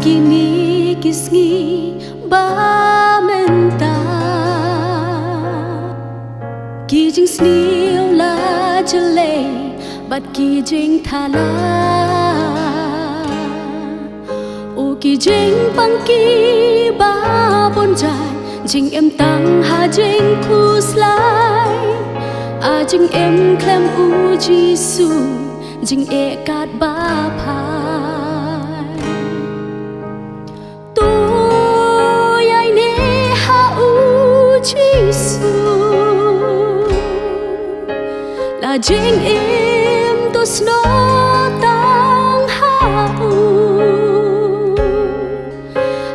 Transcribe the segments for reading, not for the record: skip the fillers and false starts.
kini kisngi ba menta ki jing sniu la chale bat ki jing thala o ki jing pang ki ba bon jai jing em tang ha jing khu slai a jing em klem u jisu jing e kat ba phai Giêsu là chính em tôi sno tang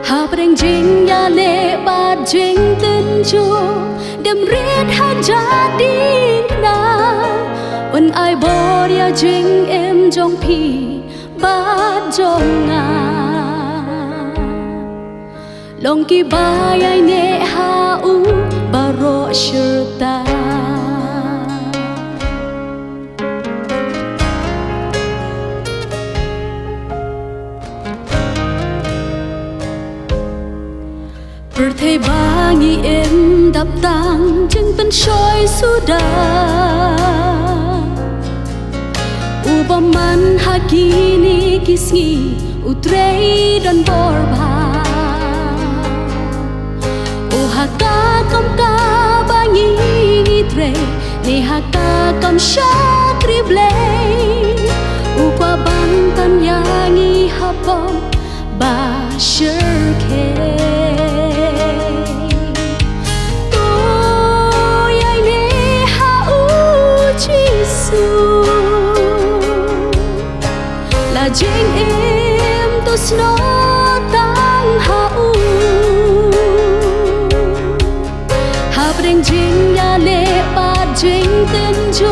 ha preng jing ya le ba jing tin cho dem riết ha jadi na when ai bor ya jing em jong pi ba jong nga long ki ba ai ne ha u baro shirta perthei bangi em dap tang jeng pen soi suda ubaman hakini kisngi utrei dan borba haka kam ka bangi tre ni haka kam shakri blay ukwa bang tan yangi habom ba shirke to yai ne ha u jisu la jing em to sno tang ha u Preng jing ya le ba jing tin jo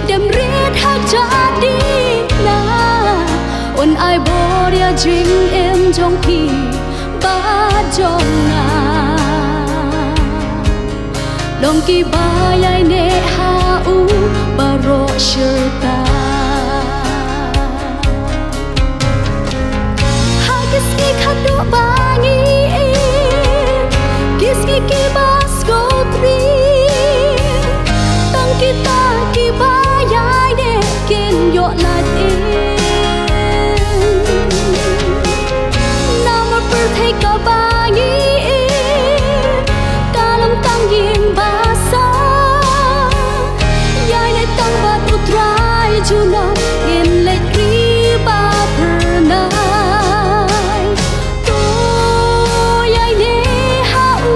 dem riết ha jadi na on ai bor ya jing em jong pi ba jong na long ki ba yai ne ha u ba ro shirta ha kiski khadu ba ngi kiski ki ba kita ki bayai de ken yo lat in nama perthei ka bangi kalam tang yin basa yai le tang bat utrai juna in le tri ba pernai to yai ne ha u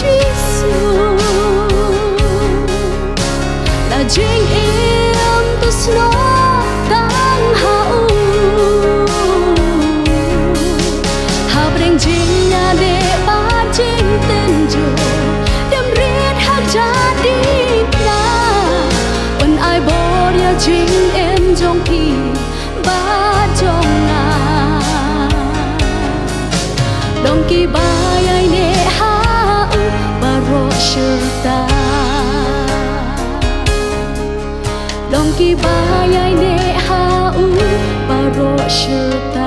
jisu jing em tu sno tang ha u ha breng jing ya le ba jing ten jo dem riết ha jadi na when ai bor ya jing em jong pi ba jong na dong ki ba ai ne ha u ba ro shirta Long ki bayai ne ha u baro shirta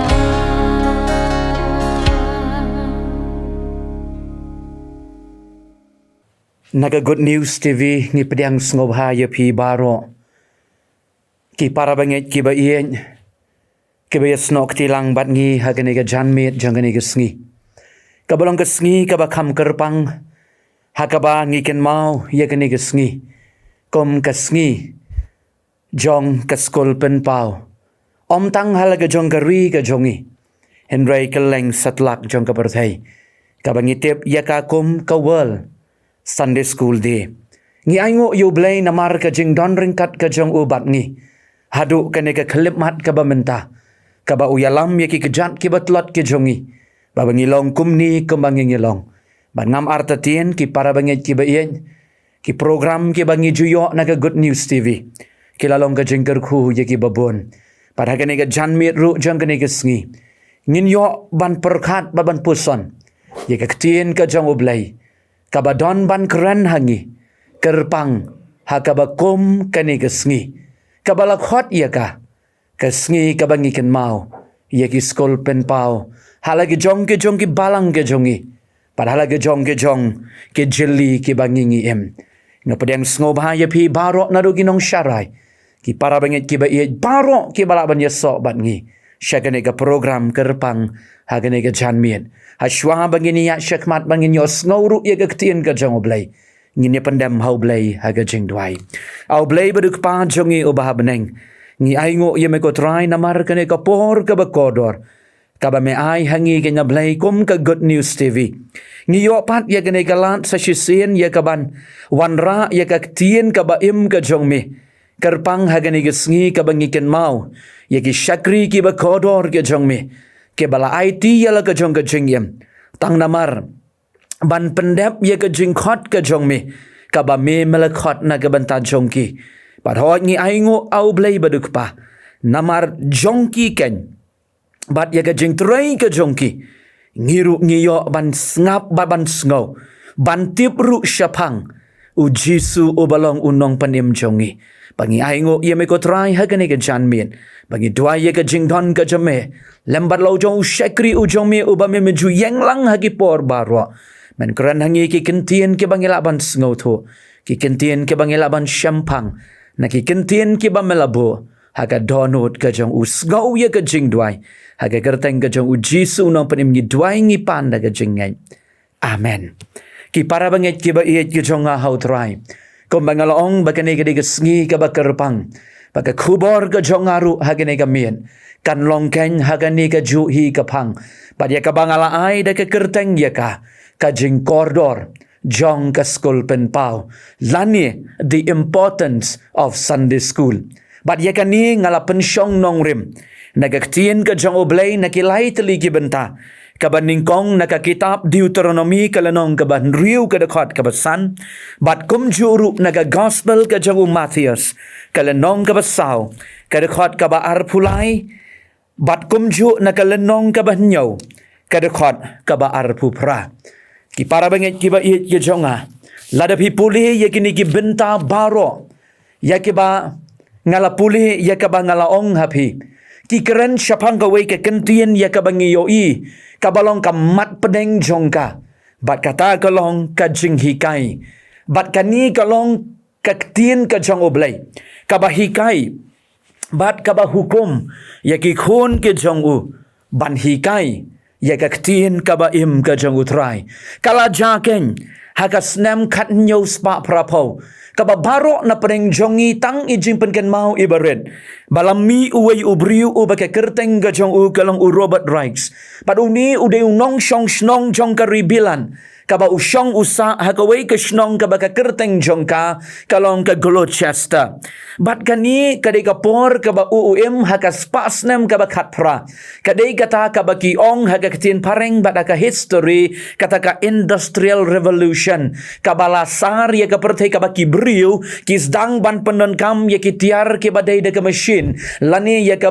Naga Good News TV ni pediang sngop ha ya pi baro ki para banget ki ba ien ki ba snok tilang bat ngi ha gani ga janmet jangani ga sngi ka balong ga sngi ka ba kham kerpang ha ka ba ngi ken mau ya gani ga sngi kom ka sngi jong ka skol pen pau om tang halaga jong ka ri ka jongi henry ka leng satlak jong ka perthai ka bangi tep ya ka kum ka world Sunday school day ngi aingo yu blay namar ka jing don ringkat ka jong ubat ngi hadu ka ne ka klip mat ka ba menta ka ba uyalam ya ki kejat ki batlot ki jongi ba bangi long kum ni kumbangi ngilong ba ngam artatien ki para bangi ki ba ien ki program ki bangi juyo naga Good News TV kilalong ka jingker khu ye ki babon pada kene ka janmit ru jang kene ka sngi ngin yo ban perkhat ba ban puson ye ka ktien ka jang ublai ka ba don ban kran hangi kerpang ha ka ba kom kene ka sngi ka ba lakhot ye ka sngi ka bangi ken mau ye ki skol pen pau hala ki jong ki balang ke jongi padahal ke jong ke jeli ki bangingi em no pedang sngo bahaya pi barok na do ginong syarai ki para bangit ki ba ye barok ki bala ban yesok bat ngi syakane ke program kerpang hagane ke janmien hashwa bangini ya syakmat bangin yo sngo ye ke ktien ke jong oblai ngini pendam hau blai haga jing dwai au blai beduk pa jongi ubah beneng ngi aingo ye me ko try namar kane ka por ka bakodor ka ba me ai hangi ke blai kum ka Good News TV ngi yo pat ye kane ka lat sa shisien ye ka ban wanra ye ka tien ka ba im ka jong me kerpang haga ni gesngi ka bangi ken mau ye ki syakri ki bakodor ke jong me ke bala IT ye la ka jong ka jing yem tang namar ban pendap ye ke jingkhot ke jong me ka ba me melakot na ke banta jongki pat hot ngi aingo au blai baduk pa namar jongki ken bat ye ke jing trai ke jongki ngiru ngiyo ban ngap ban sngo ban tip ru syapang u jisu u balong unong panim jongi bangi aingo ye me ko trai ha ke ne ke janmien bangi dua ye ke jing don ke jame lembat lo jong syakri u jong me u ba me meju yang lang hagi por barwa men keran hangi ki kentien ke bangilaban sngo tho ki kentien ke bangilaban syampang na ki kentien ke ba melabo haga donut ke jong u sngo ye ke jing dwai haga kerteng ke jong u jisu no penim ngi dwai ngi panda ke jing ngai amen ki para banget ki ba iet ke jong a hau trai kom bangalong bakane ke de sngi ke ba kerpang baka kubor ke jong aru haga ne ke mien kan longken haga ni ke ju hi ke pang pa dia ka bangala ai de ke kerteng ye ka kajing koridor jong ka school pen pau lani the importance of Sunday school but ye kani ngala pensyong nong rim nagaktien ka jong oblay nakilay teligi benta kabaning kong naka kitab Deuteronomy kalanong kaban riu kadakot kabasan but kum juru naga gospel ka jong Matthias kalanong kabasaw kadakot kaba arpulay but kum ju nakalanong kabanyaw kadakot kaba arpupra ki para banget ki ba iet ki jonga lada pi pulih ye kini ki benta baro ya ki ba ngala pulih ya ka ba ngala ong hapi ki keren syapang ka we ke kentien ya ka bangi yo i ka balong ka mat pedeng jongka bat kata kalong ka jing hikai bat kani kalong ka tien ka jong oblai ka ba hikai bat ka ba hukum ya ki khon ke jong u ban hikai ya ka ktien ka ba im ka jong utrai kala jaken haka snem khat nyo spa prapo ka ba baro na preng jongi tang ijing penken mau ibaret balami uwei ubriu u ba ka kerteng ka jong u kalong u Robert Rights pad uni u de nong shong snong jong ka ribilan ka ba usyong usa haka wei ka snong ka ba ka kerteng jong ka kalong ka Gloucester bat kani kadai ka por ka ba uum haka spasnem ka ba khatpra kadai kata ka ba ki ong haka katin pareng bat ka history kata ka industrial revolution ka balasar ya ka perthai ka ba ki briu ki sedang ban penon kam ya ki tiar ke badai de ka machine lani ya ka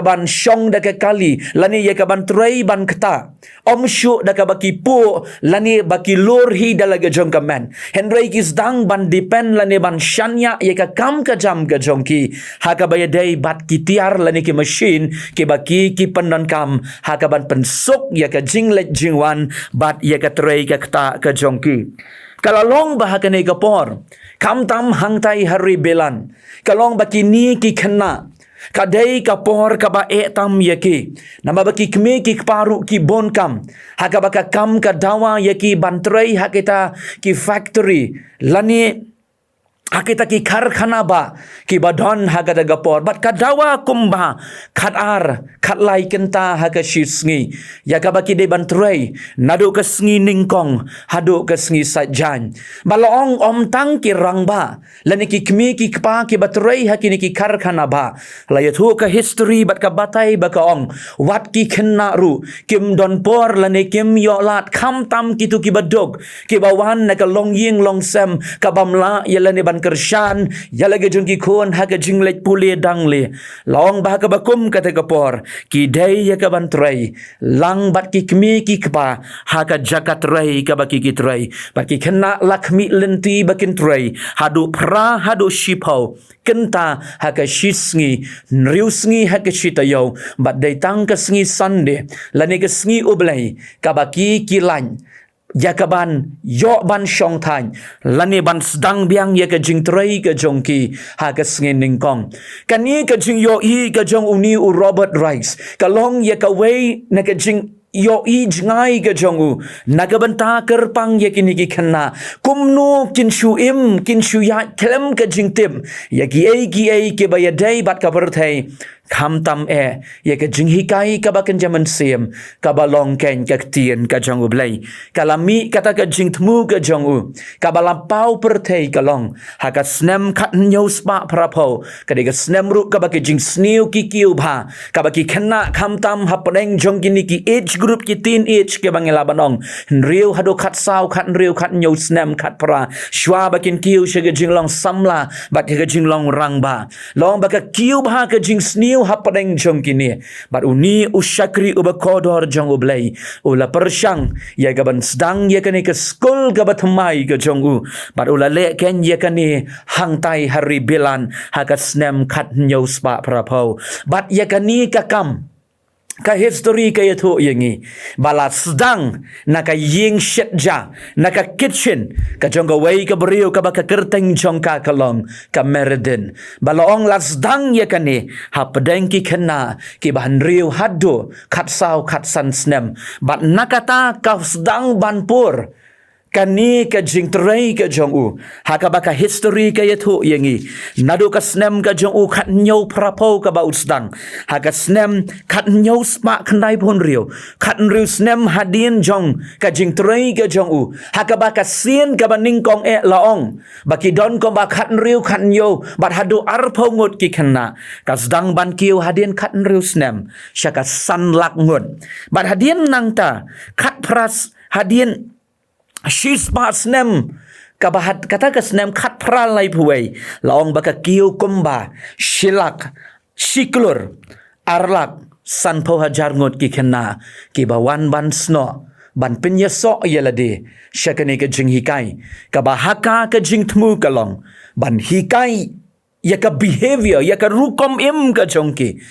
ban syong da ka kali lani ya ka ban trai ban kata om syu da ka ba ki pu lani baki lur hi dalaga jong ka man henry ki sedang ban depend lani ban shanya ya ka kam ka jam ka jongki haka baya day bat ki tiar lani ki machine ki baki ki penon kam haka ban pensuk ya ka jinglet jingwan bat ya ka trai ka kata ka jongki kalalong bahaka ni kapor kam tam hangtai hari belan kalong baki ni ki kena kadai kapor kaba tam yaki nama baki kme ki paru ki bon kam haka baka kam ka dawa yaki bantrai hakita ki factory lani hakita ki karkhana ba ki badon hagada gapor bat kadawa kumba khatar khatlai kenta haga shisngi yaga baki de bantrai nadu ka sngi ningkong hadu ka sngi sajan balong om tang ki rangba lani ki kmi ki kpa ki batrai hakini ki karkhana ba layathu ka history bat ka batai ba ka ong wat ki khenna ru kim don por lani kim yo lat kham tam ki tu ki badog ki bawan na ka long ying long sem ka bamla yelani ban ban kershan ya lagi jong ki khon ha ka jing lek pule dang le long ba ka bakum ka te kapor ki dei ya ka ban trai lang bat ki kmi ki kpa ha ka jakat rai ka ba ki trai ba ki khna lakmi lenti bakin trai hadu pra hadu shipau kenta ha ka shisngi riusngi ha ka shitayo bat dei tang ka sngi sande lani ka sngi ublai ka ba ki lan Yakaban yo ban shong tan lani ban sedang biang ya ka jing trai ka jong ki ha ka sngin ning kong kani ka jing yo I ka jong uni u Robert Rice ka long ya ka wei na ka jing yo I jngai ka jong u nagabanta kerpang ya kini ki khana kumnu kin shu im kin shu ya klem ka jing tim ya ki ai ke ba ya dai bat ka berthai kham tam ya ka jing hikai ka ba kan jaman sem ka ba long ken ka tien ka jong u blai kalami kata ka jing thmu ka jong u ka ba la pau per thei ka long ha ka snem khat nyau spa prapo ka de ka snem ru ka ba ka jing sniu ki kiu bha ka ba ki khana kham tam hapneng jong ki ni ki age group ki teen age ke bangela banong riu hado khat sau khat riu khat nyau snem khat pra shwa ba kin kiu she ka jing long samla ba ka jing long rang ba long ba ka kiu bha ka jing sniu hapadeng jong kini bat uni usyakri uba kodor jong ublay ula persyang ya gaban sedang ya kani ke skul gabat mai ke jong u bat ula le ken ya kani hangtai hari bilan hakat snem khat nyau spa prapau bat ya kani kakam ka history ka yato yangi bala sedang naka ying shit ja naka kitchen ka jong wei ka brio ka baka kerteng jong ka kalong ka meredin bala ong la sedang ya kani ha pedeng ki kena ki bahan riu hadu khat sau khat san snem bat nakata ka sedang banpur kani ka jing trai ka jong u haka baka history ka yato yangi nadu ka snem ka jong u khat nyau prapo ka ba usdang haka snem khat nyau spa khnai pon riu khat riu snem hadin jong ka jing trai ka jong u haka baka sien ka baning kong laong baki don kong ba khat riu khat nyau bat hadu arpo ngut ki khana ka sedang ban kiu hadin khat riu snem syaka san lak ngut bat hadin nangta khat pras hadin She's pas nem kabahat kata ka snem khat pral lai puai laong baka kiu kumba shilak shiklur arlak san po hajar ngot ki khena ki bawan ban sno ban pinya so yelade shakane ka jing hikai ka bahaka ka jing thmu kalong ban hikai ya ka behavior ya ka rukom im ka jongki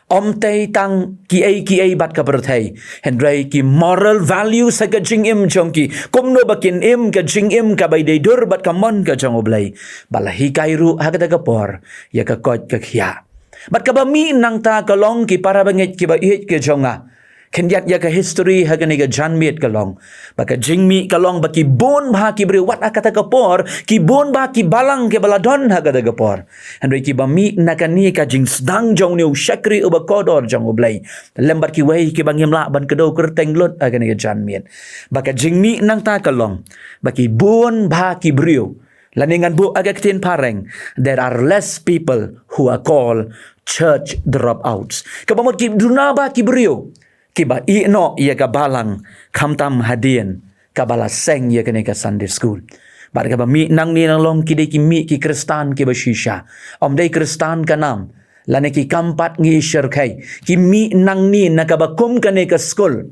om tei tang ki ai bat ka berthai hendrai ki moral value sa ka jing im jongki kumno bakin im ka jing im ka bai dei dur bat ka mon ka jong oblai bala hikai ru ha ka por ya ka kot ka khia bat ka ba mi nang ta ka long ki para banget ki ba it ke jonga kendiat ya ka history ha ka ni ka janmit ka long baka jingmi ka long baki bon ba ki bre wat akata ka por ki bon ba ki balang ke baladon ha ka da ka por andoi ki ba mi na ka ni ka jing sedang jong ni usyakri uba kodor jong oblai lembar ki wei ki bangim la ban kedo kerteng lot ha ka ni ka janmit baka jingmi nang ta ka long baki bon ba ki brio laningan bu agak tin pareng there are less people who are called church dropouts kabamot ki dunaba ki brio kiba ino ia ka balang kamtam hadien kabala seng ia kene ka Sunday school bar ka mi nang ni nang long ki de ki mi ki kristan ki ba shisha om dei kristan ka nam lane ki kampat ngi syarkai ki mi nang ni na ka ba kum kene ka school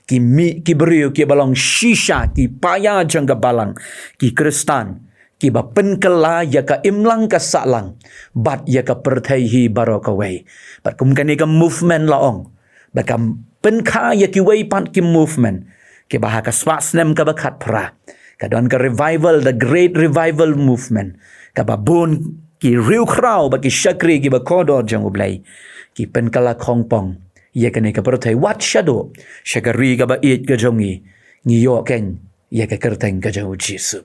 ki mi ki brio ki balong shisha ki paya jang ka balang ki kristan ki ba penkela ya ka imlang ka salang bat ya ka perthai hi barokawai bat kum kene ka movement laong bakam penkha ya ki wei pat ki movement ke bahaka swasnem ka bakat pra ka don ka revival the great revival movement ka babun ki riu krau ba ki shakri ki ba kodor jang ublai ki penkala khongpong ya kane ka perthai wat shadow shakari ka ba it ka jongi ni yo ken ya ka kerteng ka jang jisu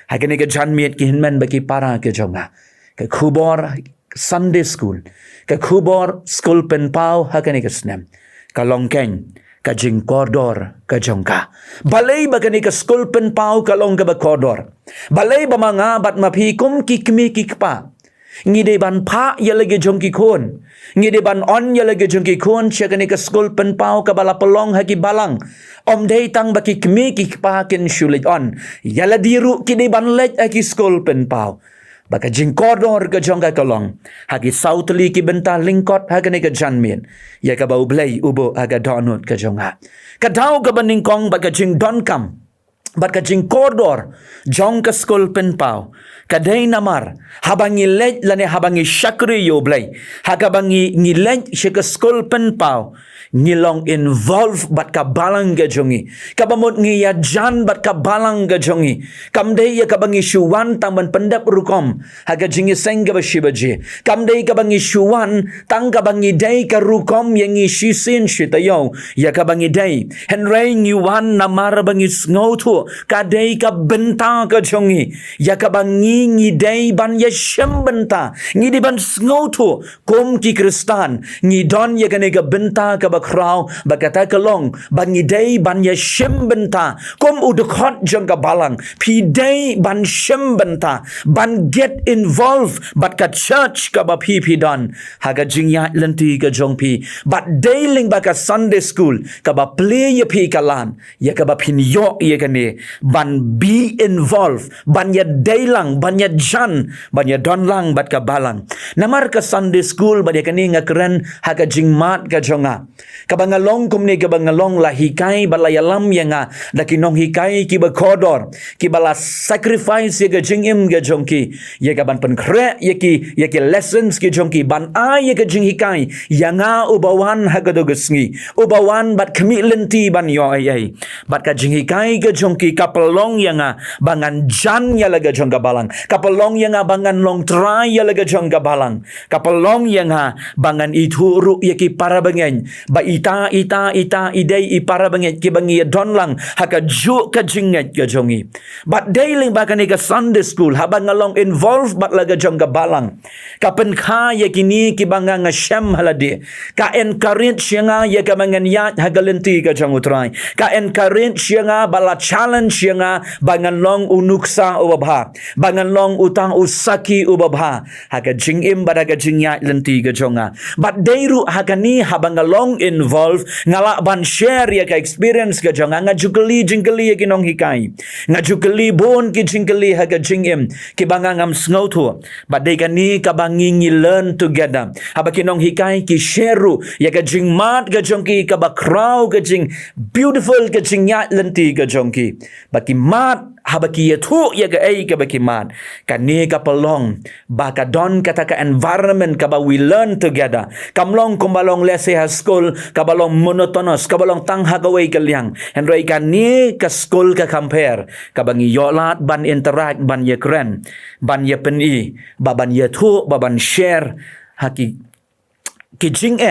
ha kane ka janmiet ki hinman ba ki para ka jonga ka khubor Sunday school ka khubor school pen pau ha kane ka snem kalong ken ka jing koridor ka jongka balai bagani ka school pen pau kalong ka ba koridor balai ba mga bat mapi kum ki kmi ki kpa ngide ban pha ya lagi jongki khon ngide ban on ya lagi jongki khon chakani ka school pen pau ka bala pelong ha ki balang om dei tang ba ki kmi ki kpa ken shulit on yala diru ki de ban lek ki school pen pau Baka jing koridor ke jong ka kalong. Hagi sautli ki benta lingkot haga ne ka janmin. Ya ka bau blay ubo haga donut ka jonga. Kadau ka baningkong baka jing donkam. Baka jing koridor jong ka skul penpau. Kadai namar habang ngilet lane habang syakri yo blay. Haga bangi ngilet syaka skul penpau. Ngilong involve bat ka balang ga jongi. Kabamot ngiya jan bat ka balang ga jongi. Kamdei ya kabangi syuwan tangban pendap rukom. Haga jingi sengga bashibaji. Kamdei kabangi syuwan tang kabangi day ka rukom yang isisin syitayaw. Ya kabangi day. Henry ngiwan namara bangi sngotu. Kadei ka benta ka jongi. Ya kabangi ngidei ban ya syembenta. Ngidi ban sngotu. Kom ki kristan. Ngidon ya kanega benta ka krau bagata kalong bangidei ban ya shimbenta kom udukot jong ka balang pidei ban shimbenta ban get involved bat ka church ka ba pi don haga jingya lenti ka jong pi but dailing baka Sunday school ka ba play ya pi kalan ya ka ba pin yo ya kane ban be involved ban ya dailang ban ya jan ban ya don lang bat ka balang namar ka Sunday school ba ya kane ngakren haga jingmat ka jonga kabangalong kumni kabangalong la hikai balayalam yanga dakinong hikai ki bakodor ki bala sacrifice ye jingim ga jongki ye ban penkre ye ki lessons ki jongki ban ye jing hikai yanga ubawan hagadogesngi ubawan bat kemi lenti ban yo ai bat ka jing hikai ga jongki kapelong yanga bangan jan ya laga jongga balang kapelong yanga bangan long try ya laga jongga balang kapelong yanga bangan itu ru ye ki para bengen ba ita idei ipara banget ki bangi don lang haka ju ka jinget ka jongi but daily bakani ka Sunday school habang along involved bat laga jong ka balang ka penkha ye kini ki banga nga shem halade ka encourage nga ye ka mangan yat hagalenti ka jong utrai ka encourage nga bala challenge nga bangan long unuksa ubabha bangan long utang usaki ubabha haka jingim badaga jingyat lenti ka jonga but deiru hakani habang along involved ngala ban share ya ka experience ka jong nga jukeli jingkeli ya kinong hikai nga jukeli bon ki jingkeli ha ka jingim ki bangangam snowto badai kani ka bangi learn together haba kinong hikai ki share ya ka jingmat ka jongki ka bakraw ka jing beautiful ka jingya lenti ka jongki baki mat habaki yatu ya ga ai ka baki mat kani ka pelong baka don kata ka environment ka ba we learn together kamlong kumbalong lese ha school ka balong monotonous ka balong tang hagaway ka liang henry kani ka school ka compare ka bangi yolat ban interact ban ye kren ban ye peni baban yatu baban share haki kijing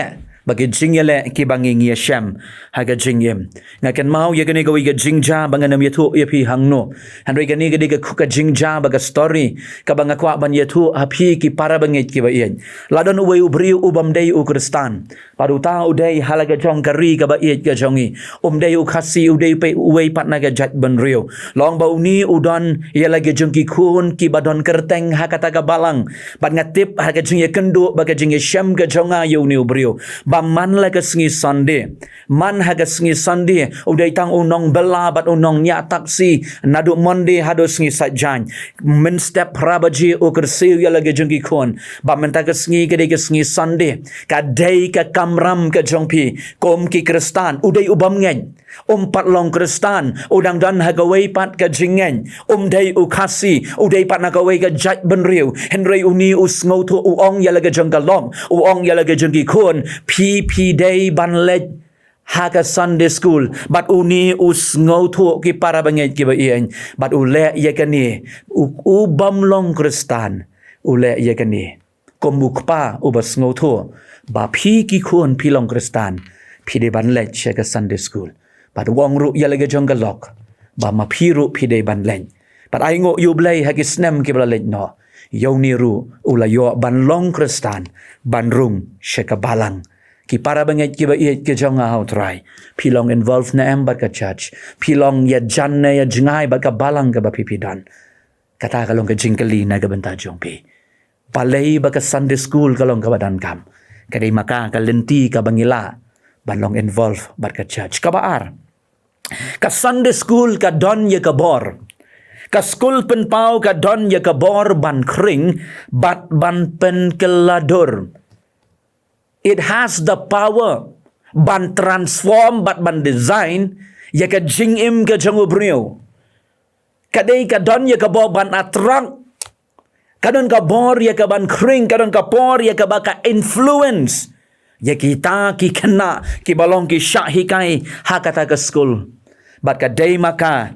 bagi jingyele ki bangi ngia sham haga jingyem ngakan mau ya gani gawi ga jingja banganam yatu yapi hangno handoi gani gadi ga kuka jingja baga story ka banga kwa ban yatu api ki para bangit ki ba ien ladon uwe ubri ubam dei u kristan paru ta udai halaga jong kari ka ba iet ga jongi dei u khasi udai pe uwe patna ga jat ban rio long ba uni udon ya lagi jongki kun ki badon kerteng hakata ga balang ban ngatip haga jingye kendo baga jingye sham ga jonga yu ni ubrio man laga sengi Sunday man haga sengi Sunday udai tang unong bela bat unong nya taksi nadu Monday hado sengi sajan men step prabaji o kersiu ya lagi jengki kon ba men ta sengi ke sengi Sunday ka dai ka kamram ka jongpi kom ki kristan udai ubam ngen pat long kristan udang dan hagawai pat ka jingen dai u kasi udai pat nagawai ka jat benriu henry uni usngoto uong ya lagi jengkalom uong ya lagi jengki kon pi day ban lej haka Sunday school bat uni usngoto ki para banget ki ba ien bat ule ya kani ubam long kristan ule ya kani komukpa ubasngoto ba pi ki kon pi long kristan pi de ban lej haka Sunday school bat wong ru ya lagi jonggalok ba ma pi ru pi de ban lej bat ai ngo yu blai haki snem ki bla lej no yo ni ru ula yo ban long kristan ban rung shaka balang ki para banget ki ba iet ki jonga how try pilong involved na embat ka church pilong ya jan na ya jingai ba ka balang ka ba pipidan kata kalong ka jingkali na ka benta jongpi palay ba ka Sunday school kalong ka badan kam kadai maka ka lenti ka bangila banlong involved ba ka church ka baar ka Sunday school ka don ya ka bor ka skul pen pau ka don ya ka bor ban kring bat ban pen keladur. It has the power ban transform bat ban design ya ka jing im ka jangu brio. Kadai ka don ya ka bor ban attract. Kadon ka bor ya ka ban kring, kadon ka por ya ka baka influence. Ya kita ki kena ki balong ki syak hikai ha kata ke skul. Bat ka day maka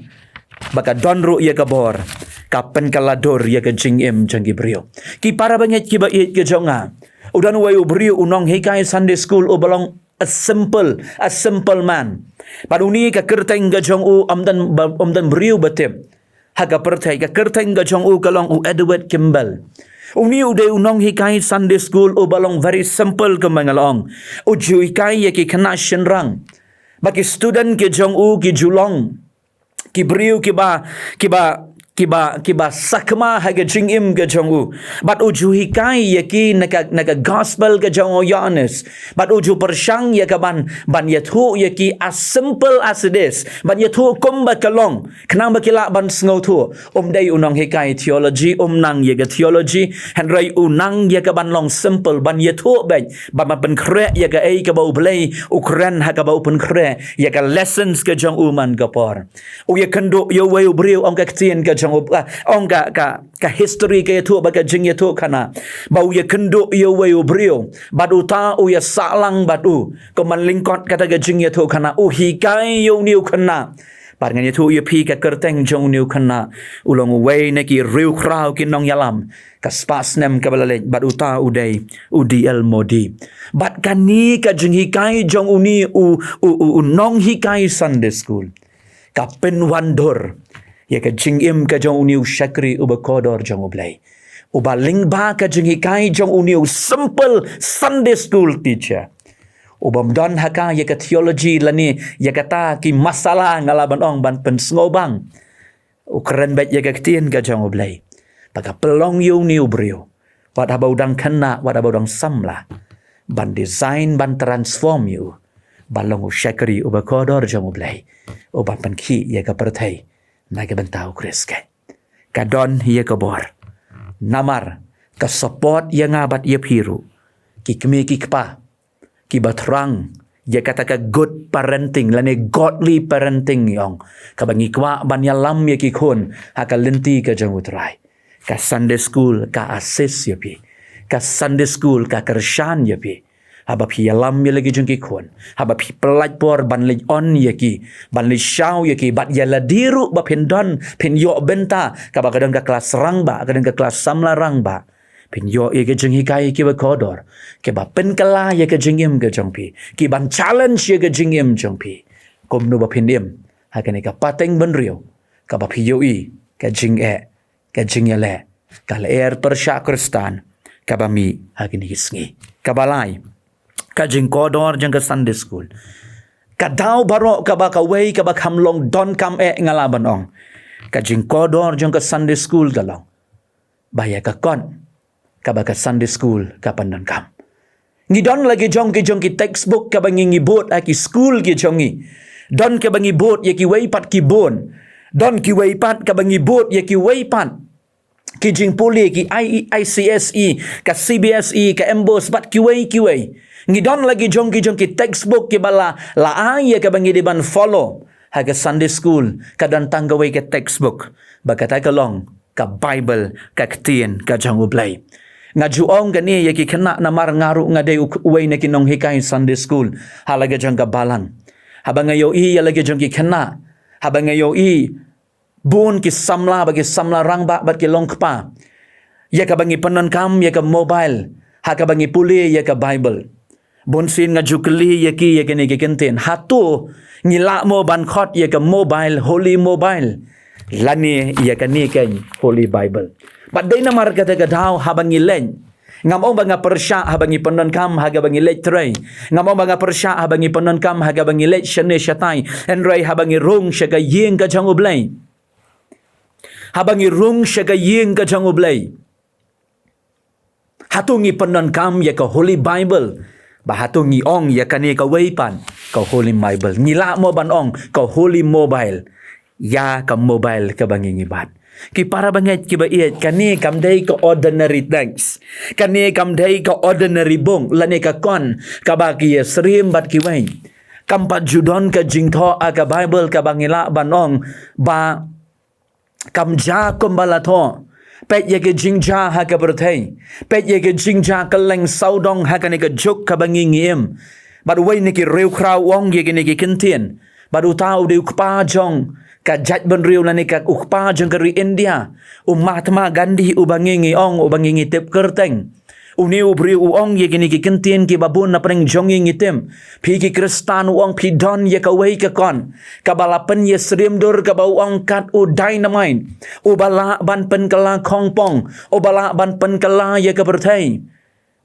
baka donru ya ka bor. Ka pen kaladur ya ka jing im janggi brio. Ki para banget ki ba it ke jonga. Udan way brio unong hikai Sunday school u balong a simple man. Paduni ka kerteng ga jong u amdan brio batip. Haga pertai ka kerteng ga jong u kalong u Edward Kimball. Uni uday unong hikai Sunday school u balong very simple ke mangalong. U ju hikai ya ki kena shenrang. Bagi student ke jong u ki julong. Ki brio ki ba sakma haga jing im ke jong u. Bat uju hikai ya ki naga gospel ke jong u Yohanes. Bat uju persyang ya ka ban yathu ya ki as simple as it is. Ban yathu kum ba kalong. Kenang ba kila ban sngau tu. Day unong hikai theology nang ya ka theology. Henry unang ya ka ban long simple ban yathu ba. Ban pen kre ya ka ka bau blay ukran ha ka bau pen kre ya ka lessons ke jong u man ka por. U ya kendo yo way brio ong ka ktien ka ong ka history ke tu baka jing ya tu kana bau ya kendo yo way brio badu ta u ya salang badu ko man lingkot kata ka jing ya tu kana u hikai yo niu kana parngan ya tu ya pi ka kerteng jong niu kana ulong way na ki riu krau ki nong yalam ka spas nem ka balale badu ta uday udl modi bat kani ka jing hikai jong uni u nong hikai Sunday school ka penwandor ya ka jing im ka jong uniu syakri uba kodor jong ublay. Uba lingba ka jing hikai jong uniu simple Sunday school teacher. Uba mdon haka ya ka theology lani ya kata ki masalah ngalaban ong ban pensngobang. Ukren bet ya ka ktien ka jong ublay. Baka pelong yu niu brio. Wat haba udang kena, wat haba udang samla. Ban design, ban transform yu. Balong u syakri uba kodor jong ublay. Uba penki ya ka pertai. Naga bentau kriske. Kadon ia kebor. Namar ka support yang ngabat ia piru. Ki kemi ki kpa. Ki batrang. Ia kata ka good parenting. Lani godly parenting yong. Ka bangi kwa banyalam ia ki kun. Haka lenti ka jang utrai. Ka Sunday school ka assist ia pi. Ka Sunday school ka kershan ia pi. Haba pi yalam ya lagi jengki kun. Haba pi pelaj por ban lej on ya ki. Ban lej syau ya ki. Bat yala diru ba pin don. Pin yo benta. Kaba kadang ka kelas rang ba. Kadang ka kelas samla rang ba. Pin yo ya ke jenghi kai ki ba kodor. Ke ba pin kala ya ke jengim ke jeng pi. Ki ban challenge ya ke jengim jeng pi. Kom nu ba pin im. Hakan ka pateng ben rio. Kaba pi yo i. Ka jeng e. Ka jeng ya le. Kala er persya kristan. Kaba mi hakan isngi. Kaba lai. Kajing kodor jang ke Sunday school. Kadau barok kabaka way kabak hamlong don kam ngalaban ong. Kajing kodor jang ke Sunday school galong. Baya ka kon kabaka Sunday school kapan don kam. Ngidon lagi jong ki textbook kabangi ngibot aki school ki jongi. Don kabangi bot yaki way pat ki bon. Don ki way pat kabangi bot yaki way pat. Ki jing puli ki ICSE ka CBSE ka embos bat ki way. Ngidon lagi jong ki textbook ki bala la ya ka bangi diban follow haga Sunday school kadan tanggaway ka textbook bakata ka long ka Bible ka ktien ka jang ublay ngajuong gani ya ki kena namar ngaru ngade uway na kinong hikay Sunday school halaga jang ka balang habang ngayo ya lagi jong ki kena habang ngayo bun ki samla bagi samla rang ba bat ki long kpa ya ka bangi penon kam ya ka mobile ha ka bangi puli ya ka Bible bonsin nga jukli yaki yakini kikintin hatu ngila mo ban khot ya ka mobile holy mobile lani ya kani kan holy Bible badai na marga ta daw habang ilen ngamo banga persya habang iponon kam haga bangi let tray ngamo banga persya habang iponon kam haga bangi let shane shatai enray habang irung syaga yeng ka jang ublay habang irung syaga yeng ka jang ublay hatungi ponon kam ya ka holy Bible bahato ngi ong ya kani ka weipan ka holy Bible ngila mo ban ong ka holy mobile ya ka mobile ka bangi ngibat Ki para banget ki ba iet kani kam dai ka ordinary things. Kani kam dai ka ordinary bong lani ka kon ka ba ki srim bat ki wain. Kam pat judon ka jingtho aga Bible ka bangila banong ba kam ja kom balatho. Pet ye ke jingja ha ka berthei. Pet ye ke jingja ka leng saudong ha ka ni ka juk ka bangi ngiem. But way ni ki reu kraw wong ye ke ni ki kentien. But utau de ukpa jong ka jat ben riu lani ka ukpa jong ka ri India. Mahatma Gandhi ubangi ong ubangi ngitip kerteng. Uni ubri uong ye ke ni ki kentien ki babun na pring jongi ngitim. Pi ki kristan uong pi don ye ka wei ka kon. Ka balapen ye srim dur ka bau ong kat u dynamite. U bala ban pen kala kongpong. U bala ban pen kala ye ka berthei.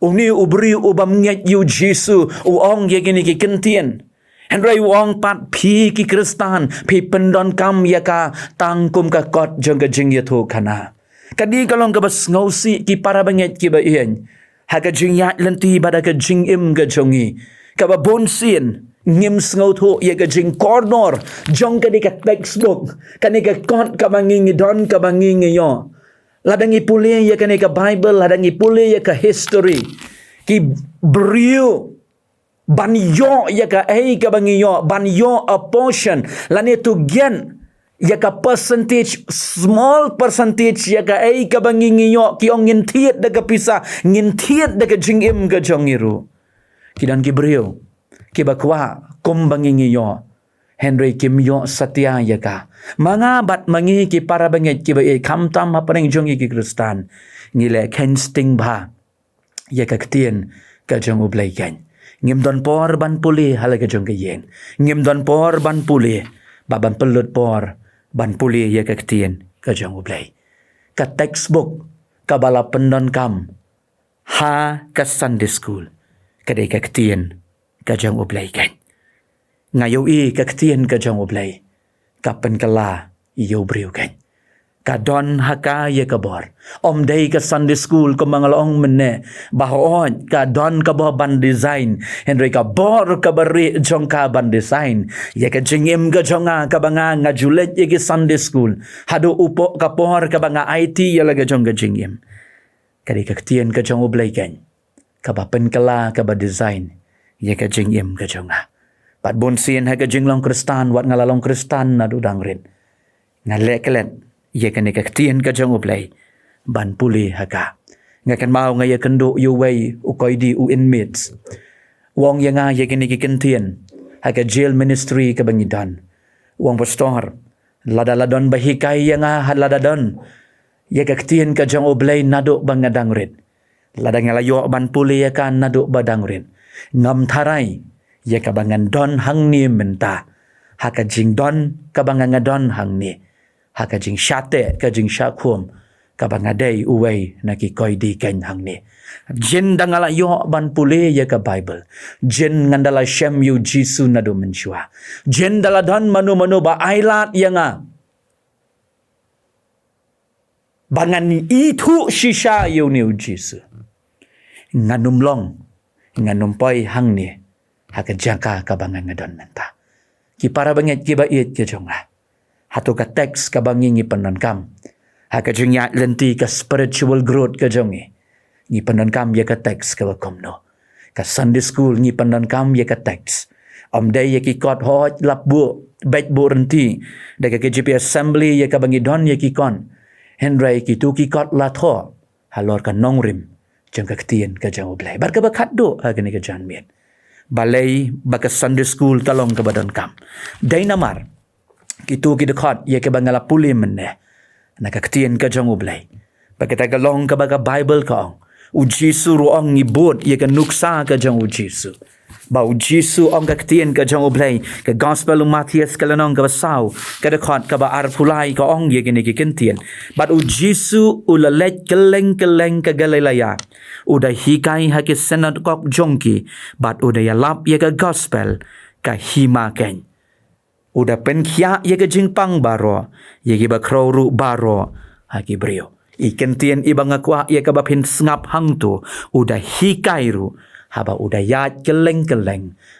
Uni ubri ubam nget yu Jesu uong ye ke ni ki kentien. Henry wong pat pi ki kristan pi pendon kam ya ka tangkum ka kot jong ka jing ya thu kana. Kadi kalong ka bas ngausi ki para banget ki ba iyan. Ha ka jing ya lenti bada ka jing im ka jongi. Ka ba bonsin ngim ngau thu ya ka jing corner jong ka di ka textbook. Kani ka kot ka bangingi don ka bangingi yo. Ladangi puli ya kani ka Bible, ladangi puli ya ka history. Ki beriu ban yo ya ka ka bangi yo ban yo a portion lani to gen ya ka percentage small percentage ya ka ka bangi yo ki ong nginthiet da ka pisa nginthiet da ka jingim ka jongiru kidan ki brio ki bakwa kum bangi yo Henry Kim yo satya ya ka mga bat mangi ki para banget ki ba kam tam haparing jongi ki kristan ngile ken sting ba ya ka ktien ka jong ublay ken ngim don por ban puli halaga jong ke yen ngim don por ban puli baban pelut por ban puli ye ka ktien ka jong ublay ka textbook ka bala pendon kam ha ka Sunday school ka de ka ktien ka jong ublay ken ngayo i ka ktien ka jong ublay ka pen kala yo briu ken ka don haka ye ka bor om day ka Sunday school ko mga laong mene bahon ka don ka bo ban design Henry ka bor ka bari jong ka ban design ye ka jingim ka jonga ka banga nga julet ye ki Sunday school hado upo ka por ka banga IT ye laga jong ka jingim kadi ka ktien ka jong ublay ken ka ba pen kala ka ba design ye ka jingim ka jonga pat bonsin ha ka jinglong kristan wat ngalalong kristan na dudang rin ngaleklet ye kan ka ktien ka jong ublay ban puli haka nga kan mau nga ye kendo yu way u koidi u inmates wong ye nga ye kan ki kentien haka jail ministry ka bangidan wong pastor ladaladon bahikay ye nga haladadon ye ka ktien ka jong ublay nado bangadang rin ladang layo ban puli ye kan nado badang rin ngam tharay ye ka bangan don hang ni menta haka jing don ka bangan don hang ni haka jing syate ka jing syakum ka bangadai uway na ki koy di ken hang ni jen dangala yo ban pule ya ka Bible jen ngandala shem yu Jisu na do mensyua jen daladan manu ba ailat ya nga bangan itu shisha yu ni Jisu nganum long nganum poi hang ni haka jangka ka bangan ngadon menta ki para banget ki ba it ki jonga hatu ka teks ka bangi ngi penon kam haka jingya lenti ka spiritual growth ka jongi ngi penon kam ya ka teks ka komno ka Sunday school ngi penon kam ya ka teks om day ya ki kot hoj lap bu bet bu renti da ka GP assembly ya ka bangi don ya ki kon Henry ki tu ki kot la tho halor ka nongrim jang ka ktien ka jang ublay bar ka bakat do ha ka ni ka jan miet balay baka Sunday school talong ka badon kam day namar kitu ki dekat ye ke bangala puli menne nakaktien ka jong ublay pakita galong ka baga Bible ka ong u Jisu ruang ngibot ye ka nuksa ka jong u Jisu ba u Jisu ong kaktien ka jong ublay ka gospel u Matthias ka lanong ka basaw ka dekat ka ba arpulay ka ong ye ki kentien but u Jisu u lalet keleng ka Galilea u da hikay ha ki senat kok jongki but u da yalap ye ka gospel ka hima ken udah penkia ye ke jingpang baro ye ke bakrau ru baro haki brio ikan tien ibang akwa ye ke bapin ngap hang tu udah hikai ru haba udah yat keleng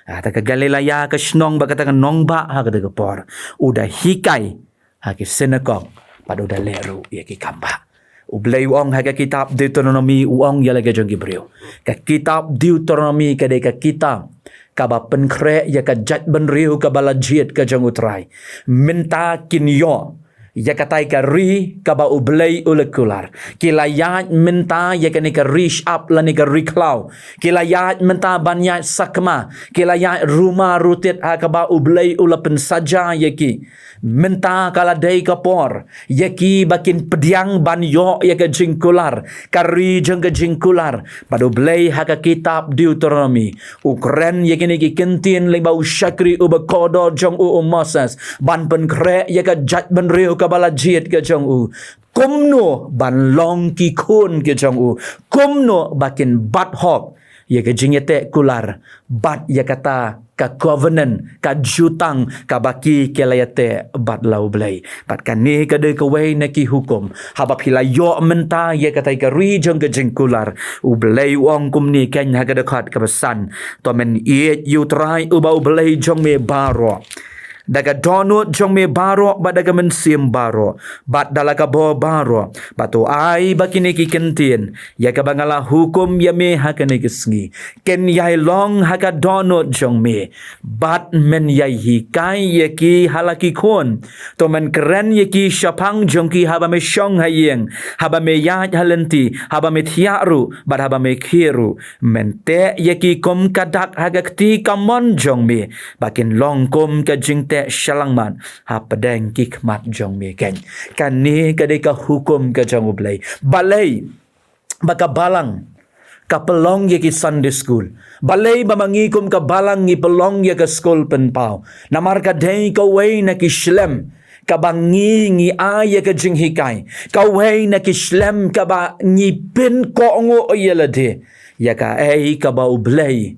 ata ke Galilea ke snong ba kata nong ba ha ke por udah hikai haki senekok padu daleru ya ki kamba ublay uong haga kitab Deuteronomy uong ya laga jong gibreu ka kitab Deuteronomy ka de ka kitab kaba penkre ya ka jat benriu ka balajiet ka jong utrai minta kinyo ya katai ka ri kaba ublay ulekular kilayat minta ya ka ni ka reach up la ni ka riklau kilayat minta banyak sakma kilayat rumah rutit ha kaba ublay ulapen saja ya ki minta kala dai kapor ya ki bakin pediang banyo ya ka jingkular kari jeng ka jingkular padu ublay ha ka kitab Deuteronomy ukren ya kini ki kentin le bau syakri ubakodo jong Moses ban penkre ya ka jat benriu kabala jiet ke jong kumno ban long ki kun ke jong kumno bakin bat hok ya ke jingete kular bat ya kata ka covenant ka jutang ka baki kelayate bat lau blay pat kani ka de ka way na ki hukum habap hilayo menta ya kata ka ri jong ke jingkular u blay wong kumni ken ha ka dekat ka besan to men iet you try u ba blay jong me baro daga donut jong me baro ba daga men sim baro bat dalaga bo baro batu ai bakini ki kentin ya ka bangala hukum ya me hakane kisngi ken yai long haka donut jong me bat men yai hikai ya ki halaki kon to men keren ya ki syapang jong ki haba me syong hayeng haba me ya halenti haba me thiaru bat haba me khiru mente ya ki kom kadak haga kti kamon jong me bakin long kom ka jing te shalangman ha pedeng kikmat jong me ken kani kadai ka hukum ka jong ublay balay baka balang ka pelong ye ki Sunday school balay bamangikum ka balang ni pelong ye ka school penpau namar ka dei ka way na ki shlem ka bangi ngi ay ka jing hikai ka way na ki shlem ka ba ngi pin ko ngo yelade ya ka ai ka ba ublay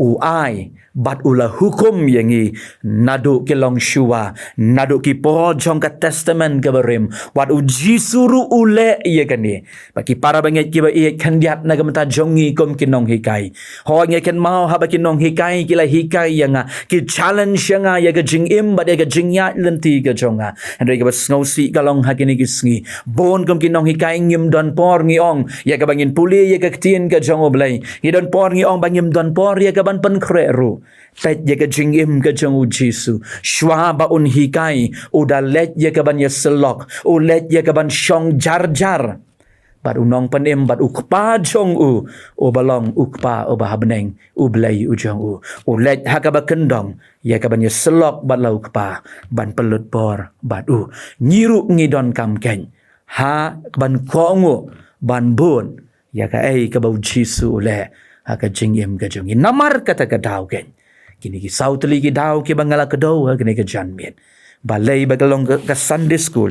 uai bat ula hukum yangi nadu ki long shua nadu ki po jong ka testament ka berim wat uji suru ule ye kani baki para banget ki ba ye kandiat na gamta jongi kom kinong hikai ho nge ken mau ha baki nong hikai kila hikai yanga ki challenge yanga ye ka jing im ba ye ka jing ya lenti ka jonga andre ka snowsi ka long ha kini ki sngi bon kom kinong hikai ngim don por ngi ong ye ka bangin puli ye ka tien ka jong oblay ye don por ngi ong bangim don por ye ka ban pen kreru pet ye ka jing im ka jong u jisu shwa ba un hikai u da let ye ka ban ye selok u let ye ka ban shong jar jar bat unong panem bat ukpa jong u balong ukpa u bahabneng u blay u jong u let ha ka ba kendong ye ka ban ye selok bat lau ukpa ban pelut por bat u nyiru ngidon kam ken ha ban kongo ban bon ya ka ai ka bau jisu le ha ka jing im ka jong namar kata ka daw ken kini ki sautli ki daw ki bangala ka daw ha kini ka janmien balay bagalong ka Sunday school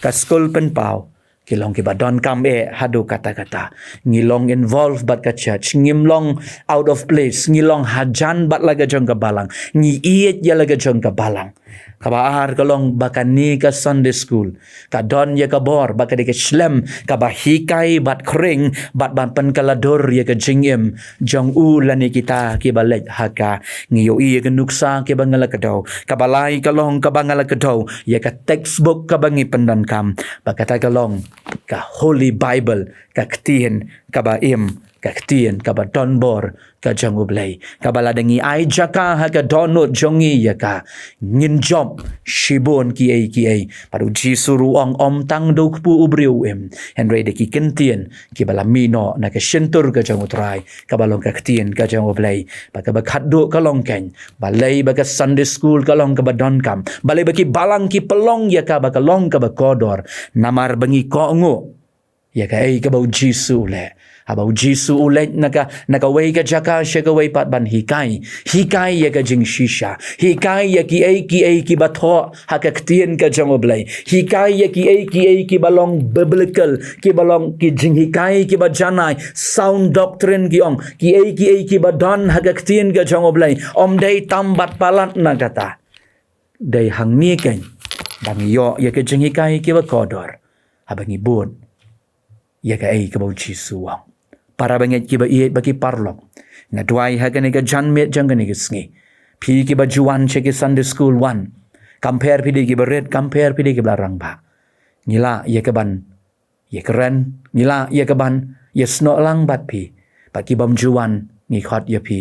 ka school penpau kilong ki badon kam hadu kata-kata ngilong involve bat ka church ngimlong out of place ngilong hajan bat laga jong ka balang ngi iet ya laga jong ka balang kabaar kalong bakani ka Sunday school ka don ya ka bor baka de ka shlem ka bahikai bat kring bat ban pen kalador ya ka jingim jong u lani kita ki balet haka ngiyo i ka nuksa ki bangala ka daw kabalay kalong ka bangala ka daw ya ka textbook ka bangi pendan kam baka ta kalong ka Holy Bible ka ktien ka baim kaktian kaba donbor ka jong ublay kabala dengi ai jaka ha ka donut jongi ya ka ngin job shibon ki ai paru jisuru ong om tang dok pu ubriu henry de ki kentien ki bala mino na ka shentur ka jong utrai kabalong kaktian ka jong ublay baka bakhat do kalong ken balay baka Sunday school kalong ka badon kam balay baki balang ki pelong ya ka baka long ka bakodor namar bangi ko ngo ya ka ai ka bau jisu le abau jisu ulet naka way ka jaka shaka way pat ban hikai ya ka jing shisha hikai ya ki batho hakaktien ka jang oblay hikai ya ki balong biblical ki balong ki jing hikai ki bajanai sound doctrine ki ong ki badon hakaktien ka jang oblay om day tambat palat na kata day hangni ken bang yo ya ka jing hikai ki bakodor abang ibun ya ka ka bau jisu wang para banget ki ba iet baki parlok na duai ha ka nega janmet jang ka nega sngi pi ki ba juan che ki Sunday school one compare pi di ki ba red compare pi di ki ba rang ba ngila ye keban ye keren ngila ye keban ye sno lang bat pi pat ki bam juan ngi khot ye pi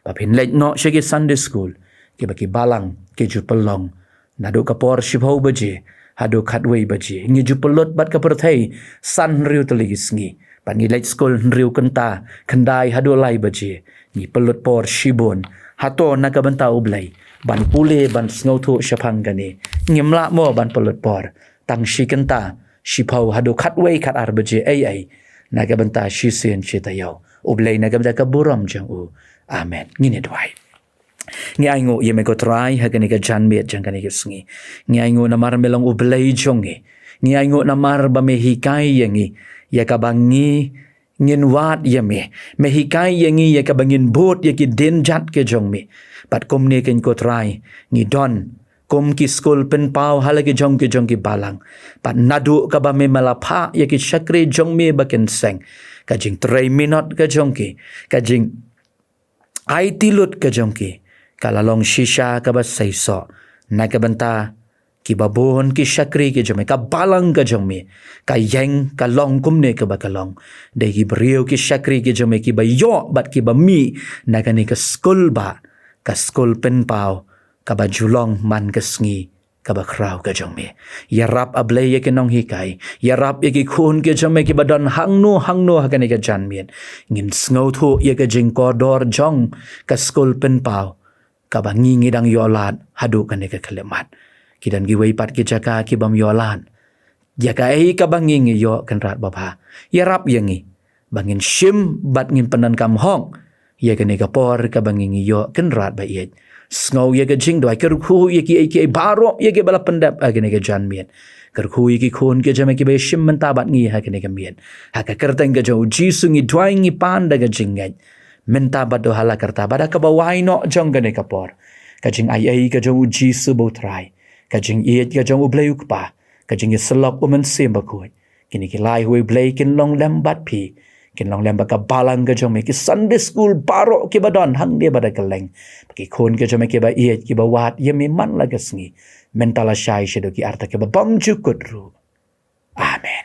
pa phin lek no shegi Sunday school ki ba ki balang ki ju pelong nadu kapor shibho baje hadu khatwei baje ngi ju pelot bat ka perthei san riu teligis ngi pat ngi lek school riu kenta khandai hadu lai baje ngi pelot por shibon hato na ka banta ublai ban pule ban snothu shapang gani ngimla mo ban pelot por tang shi kenta shipau hadu khatwei khat ar baje ai na ka banta shi sen chitayo ublai na ka banta ka buram jang u amen ngine dwai ngi ai ngo ye me ko try ha gani ka jan met jang gani ngi ngi ai ngo na mar melong ublai jongi ngi ai ngo na mar ba me hikai yangi ya ka bangi ngin wat ye me hikai yangi ya ka bangin bot ya ki den jat ke jong me pat kom ne ken ko try ngi don kom ki school pen pau halage jong ki balang pat nadu ka ba me malapha ya ki shakre jong me ba ken seng ka jing 3 minute ka jong ki ka jing ai tilut ka jong ki kala long shisha ka ba saiso na ka banta ki babon ki shakri ki jome ka balang ka jome ka yang ka long kumne ka ba ka long de ki brio ki shakri ki jome ki ba yo bat ki ba mi na ka ni ka school ba ka school pen pau ka ba julong man ka sngi ka ba kraw ka jome ya rap able ye ki nong hikai ya rap ye ki khun ki jome ki ba don hangno ha ka ni ka jan mien ngin sngo thu ye ka jing ko dor jong ka school pen pau ka ba ngi dang yolat hadu ka ni ka khlemat kidan gi wei pat ki jaka ki bam yolan jaka ei ka banging yo kan rat bapa ya rap yangi bangin shim bat ngin panan kam hong ye ka ne ka por ka banging yo kan rat ba ye snow ye ka jing doi ka khu ye ki baro ye ki bala pandap a ne ka jan mien kar khu ye ki khon ke jame ki be shim man ta bat ngi ha ka ne ka mien ha ka kerteng ka jo ji sungi dwai ngi pan da ka jingai menta bat do hala karta bada ka ba wai no jong ka ne ka por ka jing ai ka jo ji su bo trai ka jing iet ka jong ublei ukpa ka jing islok umen semba koi kini ki lai hui blei kin long lem bat pi kin long lem ba ka balang ka jong me ki Sunday school baro ki badon hang dia bada keleng ki khon ka jong me ki ba iet ki ba wat ye me man la ka sngi mentala shai shedo ki arta ki ba bam jukut ru amen.